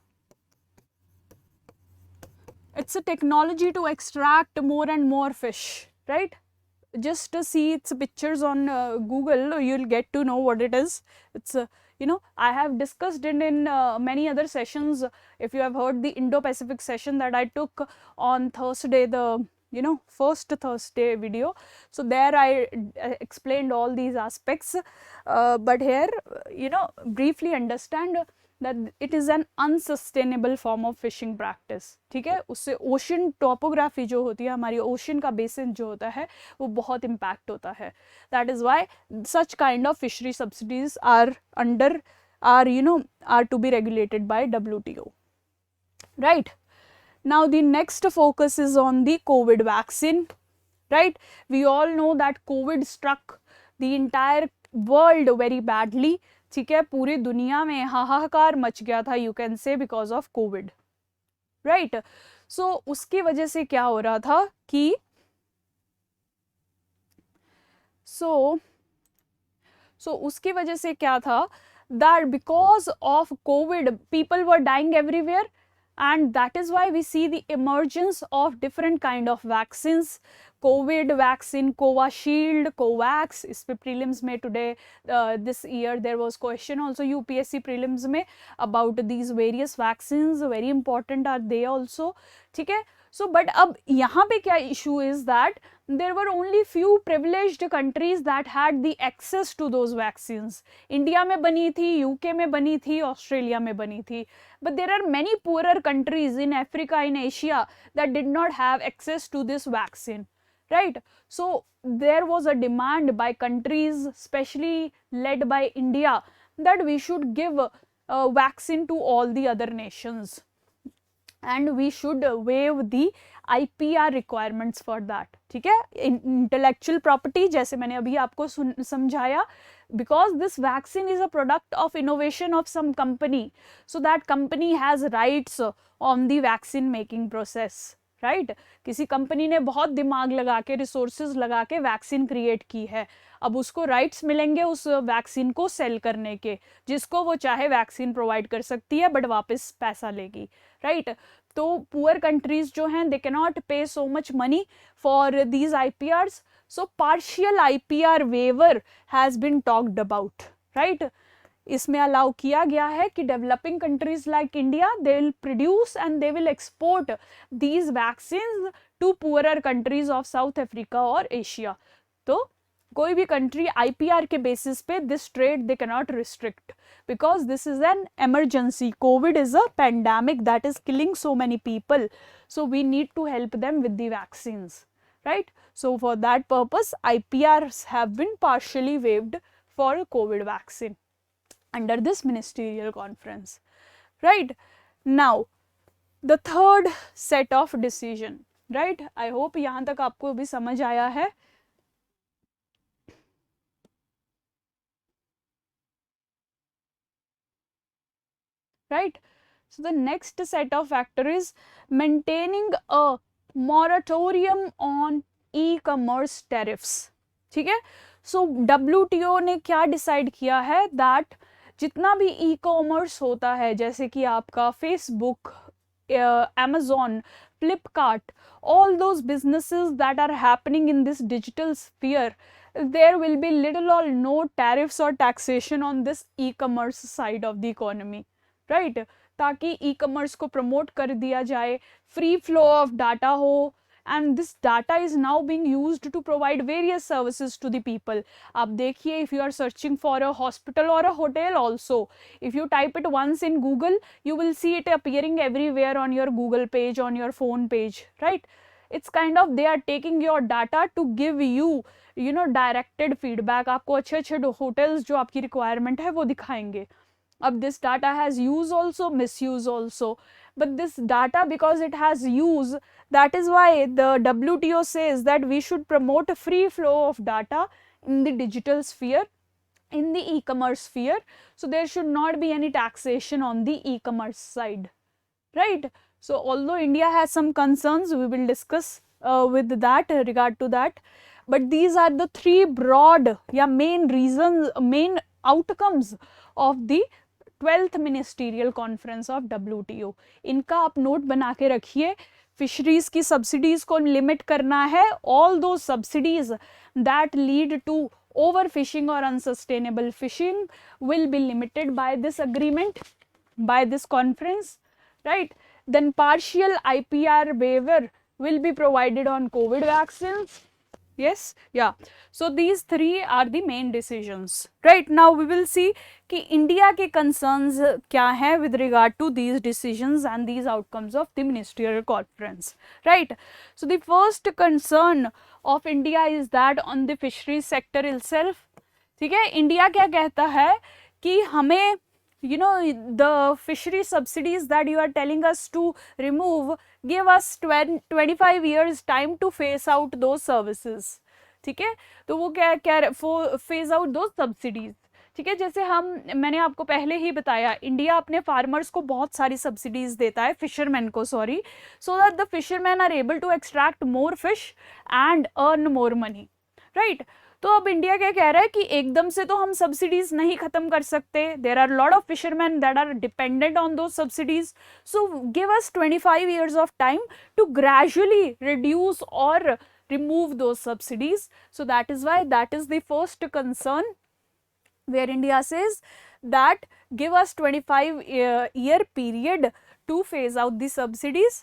It's a technology to extract more and more fish, right? Just to see its pictures on Google, you'll get to know what it is. It's I have discussed it in many other sessions. If you have heard the Indo-Pacific session that I took on Thursday, the first Thursday video, so there I explained all these aspects, but here briefly understand that it is an unsustainable form of fishing practice. ठीक है, उससे ocean topography जो होती है, हमारी ocean का basin जो होता है, वो बहुत इम्पैक्ट होता है. That is why such kind of fishery subsidies are to be regulated by WTO. Right. Now the next focus is on the COVID vaccine, right? We all know that COVID struck the entire world very badly. ठीक है, पूरी दुनिया में हाहाकार much गया था, you can say, because of COVID, right? So उसकी वजह से क्या हो रहा था कि उसकी वजह से क्या था that because of COVID people were dying everywhere. And that is why we see the emergence of different kind of vaccines. COVID vaccine, Covishield, Covax. इस पे prelims में today this year there was question also UPSC prelims में about these various vaccines. Very important are they also. ठीक है. So but अब यहाँ पे क्या issue is that there were only few privileged countries that had the access to those vaccines. India में बनी थी, UK में बनी थी, Australia में बनी थी. But there are many poorer countries in Africa, in Asia that did not have access to this vaccine, right? So there was a demand by countries, especially led by India, that we should give a vaccine to all the other nations. And we should waive the IPR requirements for that. ठीक है, intellectual property जैसे मैंने अभी आपको समझाया, because this vaccine is a product of innovation of some company, so that company has rights on the vaccine making process, right? किसी company ने बहुत दिमाग लगा के, रिसोर्सेज लगा के वैक्सीन क्रिएट की है, अब उसको राइट्स मिलेंगे उस वैक्सीन को सेल करने के, जिसको वो चाहे वैक्सीन प्रोवाइड कर सकती है बट वापस पैसा लेगी, राइट? तो पुअर कंट्रीज जो हैं, दे can not pay so much money for these IPRs, so partial IPR waiver has been talked about, right? इसमें अलाउ किया गया है कि developing countries like India, they will produce and they will export these vaccines to poorer countries of South Africa और Asia. तो कोई भी country IPR के बेसिस पे this trade they can not restrict, because this is an emergency. COVID is a pandemic that is killing so many people, so we need to help them with the vaccines, right? So for that purpose IPRs have been partially waived for COVID vaccine under this ministerial conference, right? Now the third set of decision, right? I hope यहाँ तक आपको भी समझ आया है. Right? So the next set of factor is maintaining a moratorium on e-commerce tariffs. ठीक है? So WTO ने क्या डिसाइड किया है that जितना भी e-commerce होता है, जैसे कि आपका Facebook, Amazon, Flipkart, all those businesses that are happening in this digital sphere, there will be little or no tariffs or taxation on this e-commerce side of the economy. Right? ताकि e commerce को promote कर दिया जाए, free flow of data हो, and this data is now being used to provide various services to the people. अब देखिए, if you are searching for a hospital or a hotel also, if you type it once in Google, you will see it appearing everywhere on your Google page, on your phone page, right? It's kind of they are taking your data to give you know directed feedback. आपको अच्छे अच्छे hotels जो आपकी requirement है वो दिखाएंगे. This data has use also, misuse also, but this data, because it has use, that is why the WTO says that we should promote a free flow of data in the digital sphere, in the e-commerce sphere. So there should not be any taxation on the e-commerce side, right? So although India has some concerns, we will discuss with that regard to that, but these are the three broad main reasons, main outcomes of the 12th Ministerial Conference of WTO. इनका आप note बना के रखिए. Fisheries की subsidies को limit करना है. All those subsidies that lead to overfishing or unsustainable fishing will be limited by this agreement, by this conference, right? Then partial IPR waiver will be provided on COVID vaccines. Yes, yeah. So these three are the main decisions, right? Now we will see कि India के concerns क्या हैं with regard to these decisions and these outcomes of the ministerial conference, right? So the first concern of India is that on the fisheries sector itself. ठीक है, India क्या कहता है कि हमें you know the fishery subsidies that you are telling us to remove, give us 25 years time to phase out those services. ठीक है, तो वो क्या phase out those subsidies. ठीक है, जैसे मैंने आपको पहले ही बताया, इंडिया अपने फार्मर्स को बहुत सारी सब्सिडीज देता है, फिशरमैन को sorry, so that the fisherman are able to extract more fish and earn more money, right? तो अब इंडिया क्या कह रहा है कि एकदम से तो हम सब्सिडीज नहीं खत्म कर सकते. There are lot of fisherman that are dependent on those subsidies, so give us 25 years of time to gradually reduce और remove those subsidies. So that is why that is the first concern, where India says that give us 25-year period to phase out the subsidies,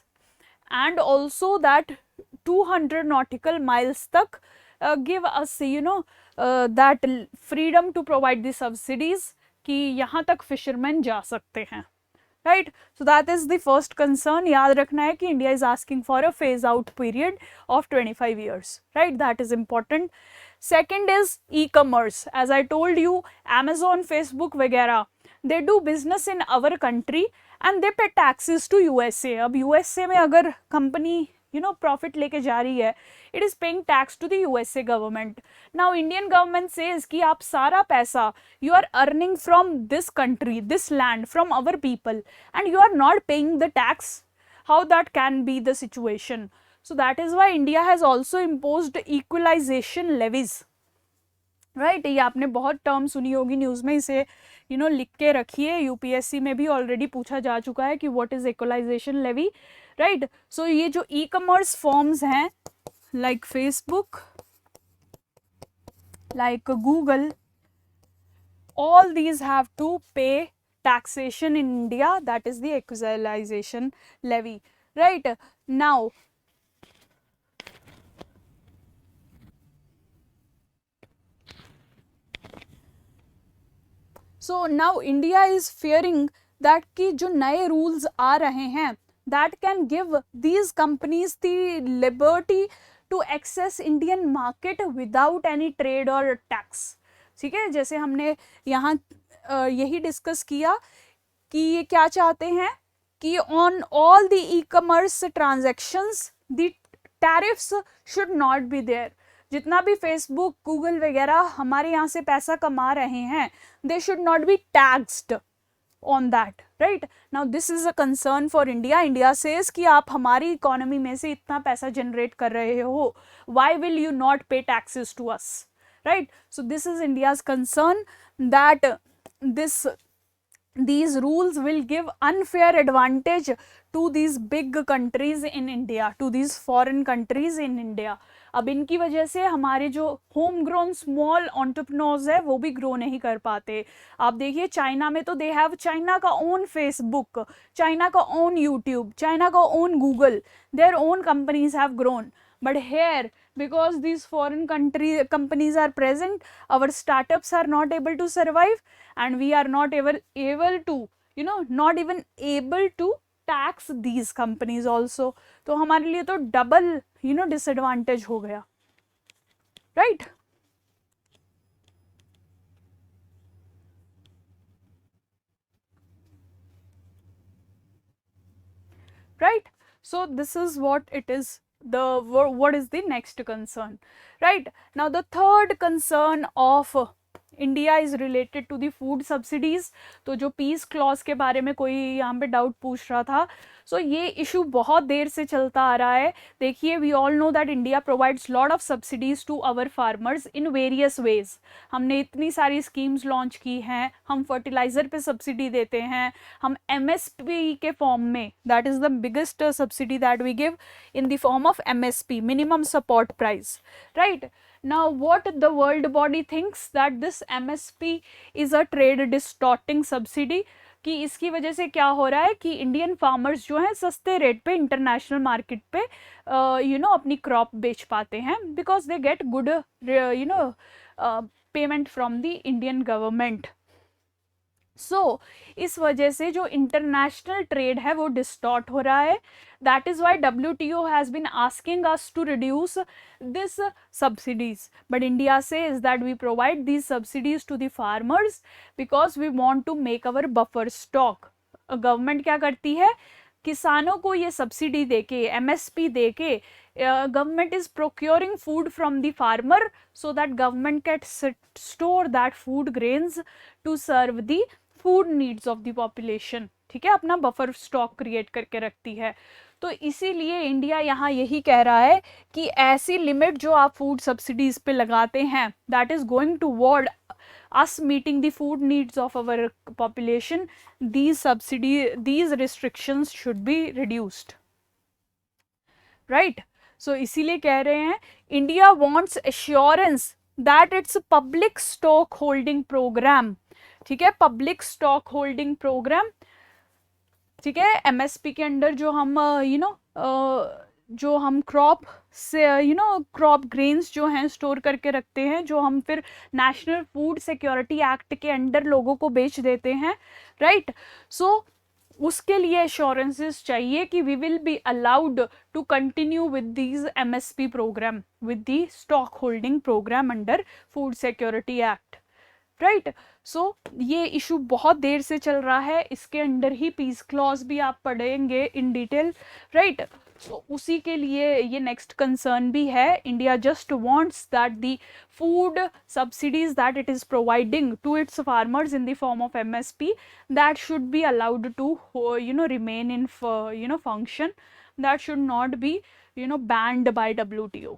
and also that 200 nautical miles tak give us that freedom to provide the subsidies कि यहाँ तक fishermen जा सकते हैं, right? So that is the first concern. याद रखना है कि India is asking for a phase out period of 25 years, right? That is important. Second is e-commerce. As I told you, Amazon, Facebook वगैरह, they do business in our country and they pay taxes to USA. अब USA में अगर company profit लेके जा रही है, it is paying tax to the USA government. Now Indian government says कि आप सारा पैसा you are earning from this country, this land, from our people, and you are not paying the tax. How that can be the situation? So that is why India has also imposed equalization levies, right? ये आपने बहुत term सुनी होगी news में, इसे लिख के रखिए. यूपीएससी में भी ऑलरेडी पूछा जा चुका है कि what is equalisation levy, right? So ये जो ई कॉमर्स फॉर्म्स हैं like Facebook, like Google, all these have to pay taxation in India, that is the equalization levy, right? Now so now India is fearing that कि जो नए rules आ रहे हैं that can give these companies the liberty to access Indian market without any trade or tax. ठीक है, जैसे हमने यहाँ यही डिस्कस किया कि ये क्या चाहते हैं कि on all the e-commerce transactions the tariffs should not be there. जितना भी फेसबुक, गूगल वगैरह हमारे यहाँ से पैसा कमा रहे हैं, they should not be taxed on that, right? Now this is a concern for India. India says कि आप हमारी इकोनॉमी में से इतना पैसा जनरेट कर रहे हो, why will you not pay taxes to us, right? So this is India's concern that this these rules will give unfair advantage to these big countries in India, to these foreign countries in India. अब इनकी वजह से हमारे जो home grown small entrepreneurs है वो भी grow नहीं कर पाते. आप देखिए चाइना में तो दे हैव चाइना का ओन फेसबुक, चाइना का ओन यूट्यूब, चाइना का own Google, their own companies have grown. But here, because these foreign companies are present, our startups are not able to survive, and we are not able to, not even able to tax these companies also. तो हमारे लिए तो double, disadvantage हो गया, right? Right? So this is what it is. What is the next concern, right? Now the third concern of India is related to the food subsidies. तो जो piece clause के बारे में कोई यहाँ पे डाउट पूछ रहा था, सो ये इशू बहुत देर से चलता आ रहा है. देखिए we all know that India provides lot of subsidies to our farmers in various ways. हमने इतनी सारी स्कीम्स लॉन्च की हैं, हम फर्टिलाइजर पे सब्सिडी देते हैं, हम MSP के फॉर्म में, that is the biggest subsidy that we give in the form of MSP, minimum support price, right? Now what the world body thinks that this MSP is a trade distorting subsidy, कि इसकी वजह से क्या हो रहा है कि Indian farmers जो हैं सस्ते रेट पे इंटरनेशनल मार्केट पे अपनी क्रॉप बेच पाते हैं, because they get good payment from the Indian government. So इस वजह से जो इंटरनेशनल ट्रेड है वो डिस्टॉर्ट हो रहा है. That is why WTO has been asking us to reduce this subsidies, but India says that we provide these subsidies to the farmers because we want to make our buffer stock. Government क्या करती है, किसानों को ये subsidy देके, MSP देके, government is procuring food from the farmer so that government can store that food grains to serve the food needs of the population. ठीक है, अपना बफर स्टॉक क्रिएट करके रखती है. तो इसीलिए इंडिया यहाँ यही कह रहा है कि ऐसी लिमिट जो आप फूड सब्सिडीज पे लगाते हैं, that is going toward us meeting the food needs of our population, these restrictions should be reduced, right? So इसीलिए कह रहे हैं India wants assurance that its public stock holding program, ठीक है, पब्लिक स्टॉक होल्डिंग प्रोग्राम, ठीक है, MSP के under जो हम जो हम क्रॉप से क्रॉप ग्रेन्स जो हैं स्टोर करके रखते हैं, जो हम फिर नेशनल फूड सिक्योरिटी एक्ट के अंडर लोगों को बेच देते हैं, राइट? सो उसके लिए एश्योरेंसेस चाहिए कि we will be allowed to continue with these MSP programme, with the stock holding programme under Food Security Act, right? So ये इशू बहुत देर से चल रहा है, इसके अंडर ही पीस क्लॉज भी आप पढ़ेंगे इन डिटेल, राइट? तो उसी के लिए ये नेक्स्ट कंसर्न भी है. India just wants that the food subsidies that it is providing to its farmers in the form of MSP, that should be allowed to remain in function, that should not be banned by WTO.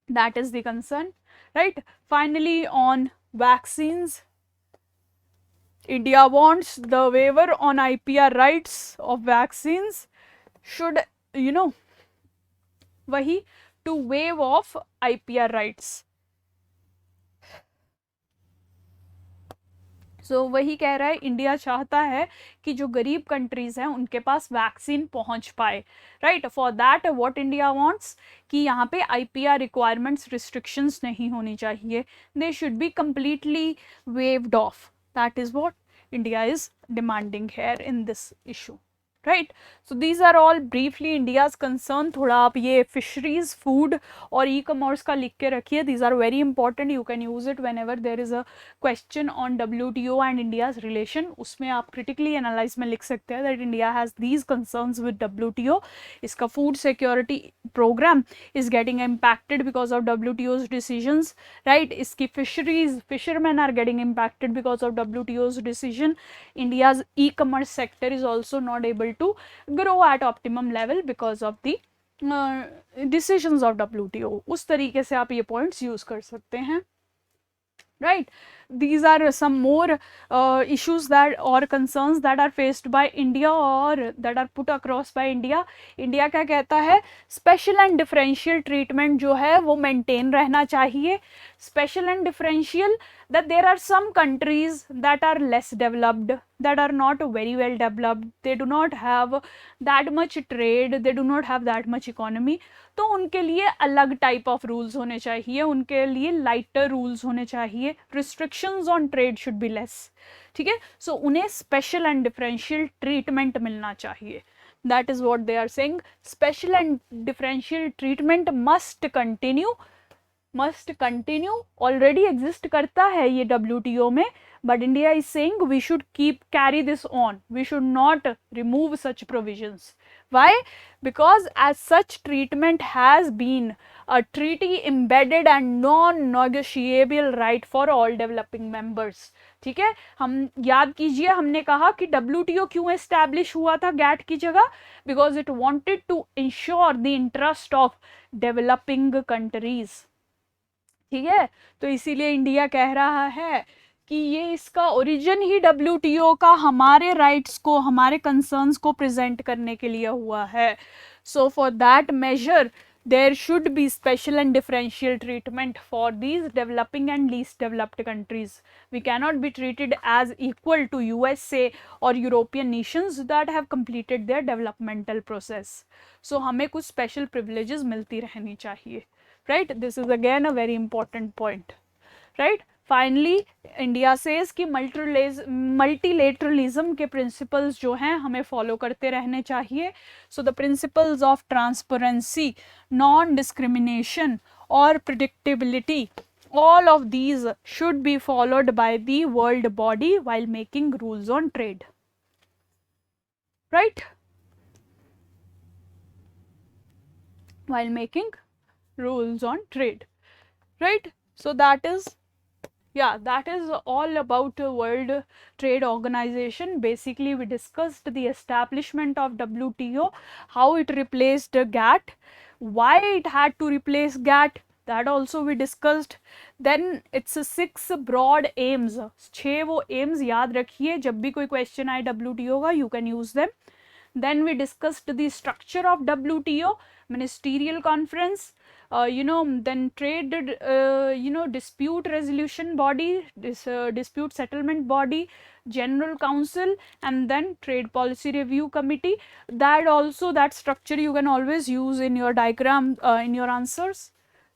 That is the concern, right? Finally, on vaccines, India wants the waiver on IPR rights of vaccines should वही to waive off IPR rights. सो वही कह रहा है, India चाहता है कि जो गरीब कंट्रीज हैं उनके पास वैक्सीन पहुंच पाए, right? For that what India wants कि यहाँ पे IPR रिक्वायरमेंट्स रिस्ट्रिक्शंस नहीं होनी चाहिए, they should be completely waived off. That is what India is demanding here in this issue, right? So these are all briefly India's concern. थोड़ा आप ये fisheries, food और ई-कॉमर्स का लिख के रखिए. These are very important, you can use it whenever there is a question on WTO and India's relation. उसमें आप क्रिटिकली एनालाइज में लिख सकते हैं that India has these concerns with WTO. इसका food security programme is getting impacted because of WTO's decisions, right? इसकी fisherman are getting impacted because of WTO's decision. India's e-commerce sector is also not able to grow at optimum level because of the decisions of WTO. उस तरीके से आप ये points use कर सकते हैं, right? these are some more issues that or concerns that are faced by India or that are put across by India. India क्या कहता है, स्पेशल एंड डिफरेंशियल ट्रीटमेंट जो है वो मेंटेन रहना चाहिए. Special and differential, that there are some countries that are less developed, that are not very well developed, they do not have that much trade, they do not have that much economy. तो उनके लिए अलग type of rules होने चाहिए, उनके लिए lighter rules होने चाहिए, restrictions on trade should be less. ठीक है, सो उन्हें स्पेशल एंड डिफरेंशियल ट्रीटमेंट मिलना चाहिए. That is what they are saying. Special and differential treatment must continue, must continue, already exist करता है ये WTO में, but India is saying we should carry this on, we should not remove such provisions. Why? Because as such treatment has been a treaty embedded and non-negotiable right for all developing members. ठीक है, हम याद कीजिए हमने कहा कि WTO क्यों establish हुआ था GATT की जगह, because it wanted to ensure the interest of developing countries. ठीक है, तो इसीलिए इंडिया कह रहा है कि ये इसका ओरिजिन ही WTO का हमारे राइट्स को, हमारे कंसर्न्स को प्रेजेंट करने के लिए हुआ है. So for that major there should be special and differential treatment for these developing and least developed countries. We cannot be treated as equal to USA or European nations that have completed their developmental process. So हमें कुछ special privileges मिलती रहनी चाहिए. Right? This is again a very important point. Right? Finally, India says कि multilateralism के principles जो हैं हमें follow करते रहने चाहिए. So the principles of transparency, non-discrimination or predictability, all of these should be followed by the world body while making rules on trade. Right? While making rules on trade. Right? So that is, yeah, that is all about World Trade Organization. Basically we discussed the establishment of WTO, how it replaced GATT, why it had to replace GATT, that also we discussed. Then it's 6 broad aims, 6 वो aims याद रखिए, जब भी कोई question आए WTO का you can use them. Then we discussed the structure of WTO, Ministerial Conference, then trade, dispute resolution body, dispute settlement body, General Council, and then Trade Policy Review Committee. That also, that structure you can always use in your diagram, in your answers.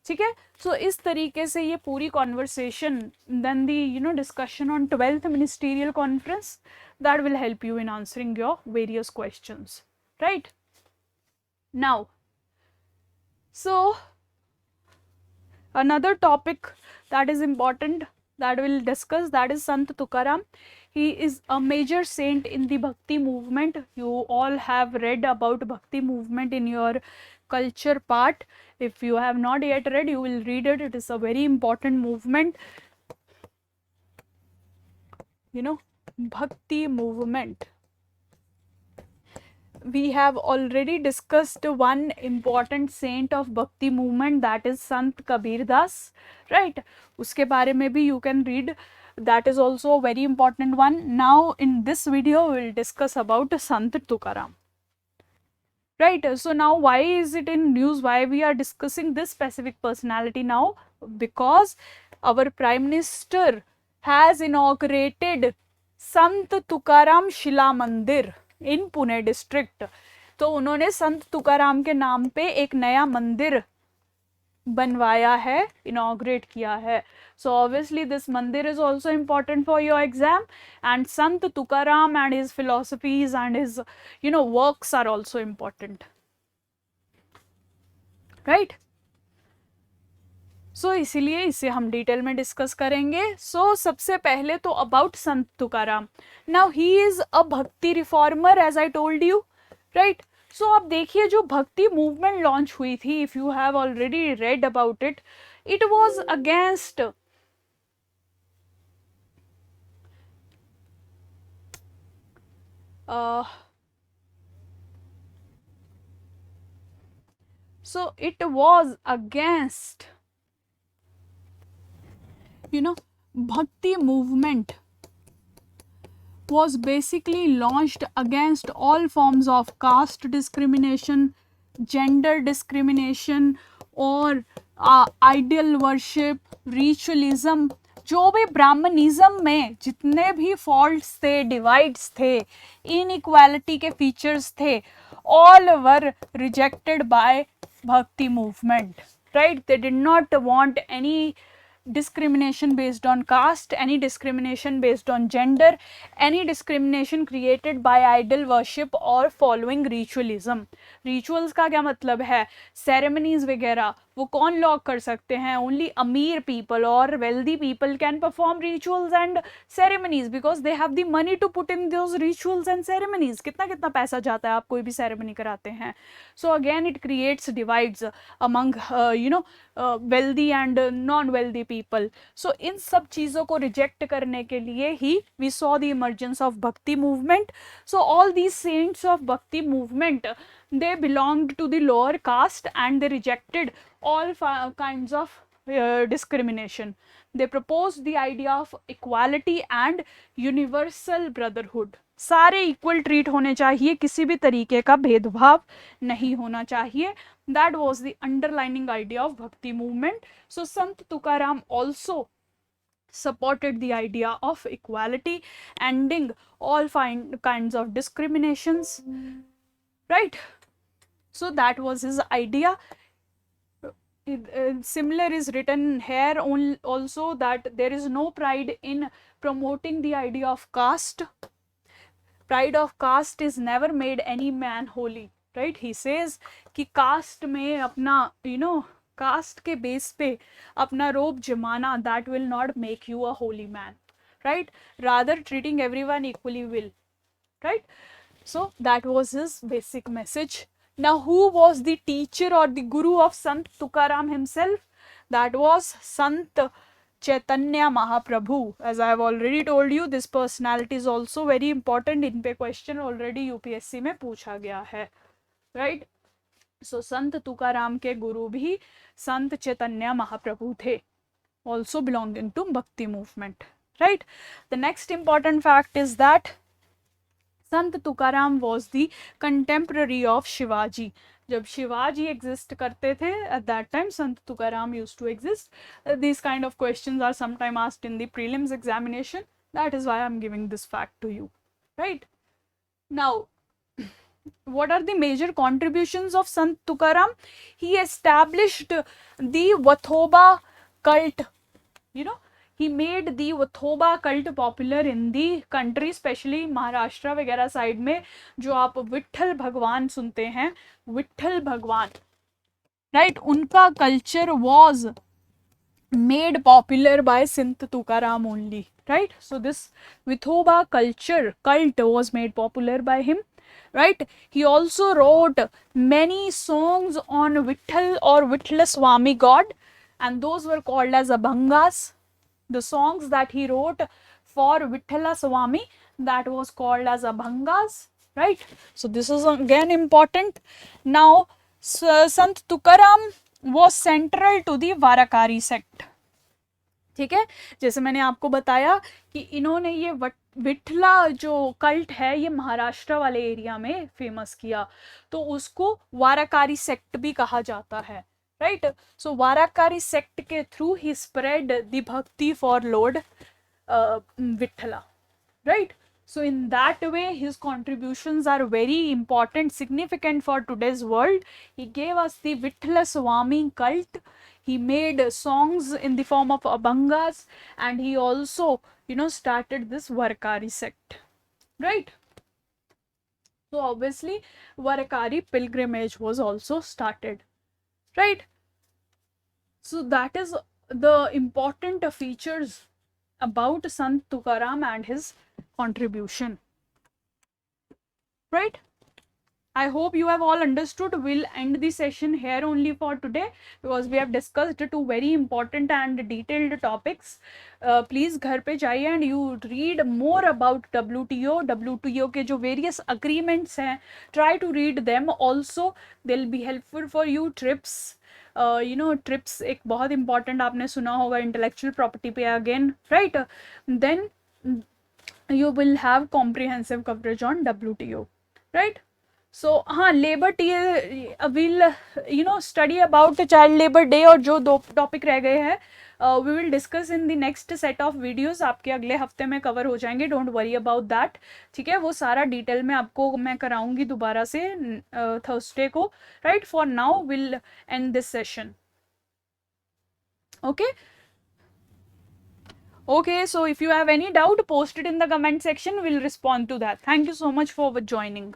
ठीक है, सो इस तरीके से ये पूरी conversation, then the discussion on 12th ministerial conference, that will help you in answering your various questions, right? Now, so another topic that is important that we'll discuss, that is Sant Tukaram. He is a major saint in the Bhakti movement. You all have read about Bhakti movement in your culture part. If you have not yet read, you will read it. It is a very important movement. Bhakti movement. We have already discussed one important saint of Bhakti movement, that is Sant Kabir Das, right? Uske bare mein bhi you can read. That is also a very important one. Now in this video we will discuss about Sant Tukaram. Right, so now why is it in news, why we are discussing this specific personality now? Because our Prime Minister has inaugurated Sant Tukaram Shila Mandir in Pune district. तो उन्होंने संत तुकाराम के नाम पे एक नया मंदिर बनवाया है, inaugurate किया है. So obviously this mandir is also important for your exam, and Sant Tukaram and his philosophies and his works are also important, right? So इसीलिए इसे हम डिटेल में डिस्कस करेंगे. So सबसे पहले तो about Sant Tukaram. Now he is a bhakti reformer, as I told you, right? So आप देखिए जो भक्ति मूवमेंट लॉन्च हुई थी, if you have already read about it, it was against Bhakti movement was basically launched against all forms of caste discrimination, gender discrimination और ideal worship, ritualism. जो भी Brahmanism में जितने भी फॉल्ट्स थे, डिवाइड्स थे, इनइक्वालिटी के फीचर्स थे, all were rejected by Bhakti movement. Right? They did not want any discrimination based on caste, any discrimination based on gender, any discrimination created by idol worship or following ritualism. Rituals का क्या मतलब है? Ceremonies वगैरह वो कौन lock कर सकते हैं? Only अमीर people or wealthy people can perform rituals and ceremonies because they have the money to put in those rituals and ceremonies. कितना कितना पैसा जाता है आप कोई भी ceremony कराते हैं. So again it creates divides among wealthy and non-wealthy people. So इन सब चीज़ों को reject करने के लिए ही we saw the emergence of Bhakti movement. So all these saints of Bhakti movement, they belonged to the lower caste and they rejected all kinds of discrimination. They proposed the idea of equality and universal brotherhood. सारे equal treat होने चाहिए, किसी भी तरीके का भेदभाव नहीं होना चाहिए. That was the underlining idea of Bhakti movement. So Sant Tukaram also supported the idea of equality, ending all kinds of discriminations. Right? So that was his idea. Similar is written here also that there is no pride in promoting the idea of caste. Pride of caste is never made any man holy. Right? He says कि caste में अपना caste के base पे अपना रोब जमाना, that will not make you a holy man. Right? Rather treating everyone equally will. Right? So that was his basic message. Now who was the teacher or the guru of Sant Tukaram himself? That was Sant Chaitanya Mahaprabhu. As I have already told you, this personality is also very important. In पे question already UPSC में पूछा गया है. Right? So Sant Tukaram के गुरु भी Sant Chaitanya Mahaprabhu थे, also belonging to Bhakti movement. Right? The next important fact is that Sant Tukaram was the contemporary of Shivaji. जब Shivaji exist करते थे at that time Sant Tukaram used to exist. These kind of questions are sometimes asked in the prelims examination. That is why I am giving this fact to you. Right? Now, what are the major contributions of Sant Tukaram? He established the Vathoba cult. He made the Vathoba cult popular in the country, especially Maharashtra वगैरह side में. जो आप विट्ठल भगवान सुनते हैं, विट्ठल भगवान, right? उनका culture was made popular by Sant Tukaram only. Right? So this Vithoba cult was made popular by him. Right? He also wrote many songs on Vitthal or Vittla Swami God, and those were called as Abhangas. The songs that he wrote for Vitthala Swami, that was called as Abhangas. Right? So this is again important. Now Sant Tukaram was central to the Varakari sect. ठीक है, जैसे मैंने आपको बताया कि इन्होंने ये विठला जो कल्ट है ये महाराष्ट्र वाले एरिया में फेमस किया, तो उसको वाराकारी सेक्ट भी कहा जाता है. राइट? सो वाराकारी सेक्ट के थ्रू ही spread the bhakti for lord Vitthala. Right? So in that way his contributions are very important, significant for today's world. He gave us the Vitthala Swami cult. He made songs in the form of Abhangas, and he also started this Varakari sect. Right? So obviously Varakari pilgrimage was also started. Right? So that is the important features about Sant Tukaram and his contribution. Right? I hope you have all understood. We'll end the session here only for today because we have discussed two very important and detailed topics. Please घर पे जाइए and you read more about WTO. WTO के जो various agreements हैं, try to read them also. They'll be helpful for you. TRIPS, TRIPS एक बहुत important आपने सुना होगा इंटेलेक्चुअल प्रॉपर्टी पे again, right. Then you will have comprehensive coverage on WTO, right? So हाँ, labour will study about child labour day, और जो दो टॉपिक रह गए हैं we will discuss in the next set of videos, आपके अगले हफ्ते में कवर हो जाएंगे, डोंट वरी अबाउट दैट. ठीक है, वो सारा डिटेल में आपको मैं कराऊंगी दोबारा से थर्सडे को, right. For now will and this session. Okay. Okay, so if you have any doubt, post it in the comment section. We'll respond to that. Thank you so much for joining.